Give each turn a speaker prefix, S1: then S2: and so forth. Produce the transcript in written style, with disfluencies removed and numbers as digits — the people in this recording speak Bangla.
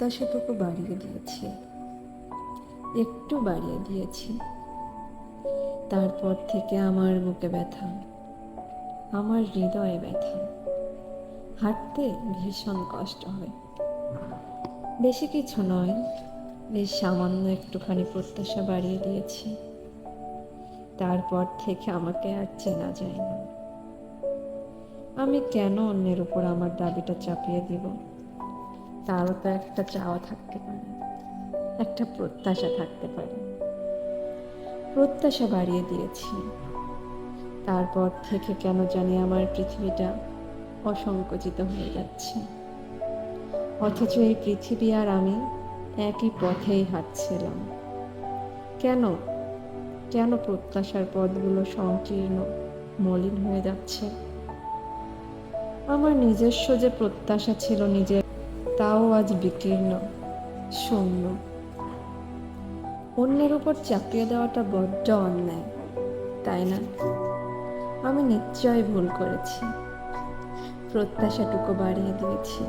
S1: প্রত্যাশাটুকু বাড়িয়ে দিয়েছি, একটু বাড়িয়ে দিয়েছি। তারপর থেকে আমার বুকে ব্যথা, আমার হৃদয়ে ব্যথা, হাঁটতে ভীষণ কষ্ট হয়। বেশি কিছু নয়, এই সামান্য একটুখানি প্রত্যাশা বাড়িয়ে দিয়েছি। তারপর থেকে আমাকে আর চেনা যায় না। আমি কেন অন্যের উপর আমার দাবিটা চাপিয়ে দিব? তারও তো একটা চাওয়া থাকতে পারে, একটা প্রত্যাশা থাকতে পারে। প্রত্যাশা বাড়িয়ে দিয়েছি, তারপর থেকে কেন জানি আমার পৃথিবীটা অসংকুচিত হয়ে যাচ্ছে। অথচ এই পৃথিবী আর আমি একই পথেই হাঁটছিলাম। কেন কেন প্রত্যাশার পথগুলো সংকীর্ণ, মলিন হয়ে যাচ্ছে? আমার নিজস্ব যে প্রত্যাশা ছিল নিজের, তাও আজ বিকীর্ণ, শূন্য। অন্যের উপর চাপিয়ে দেওয়াটা বড্ড অন্যায়, তাই না? আমি নিশ্চয়ই ভুল করেছি, প্রত্যাশাটুকু বাড়িয়ে দিয়েছি।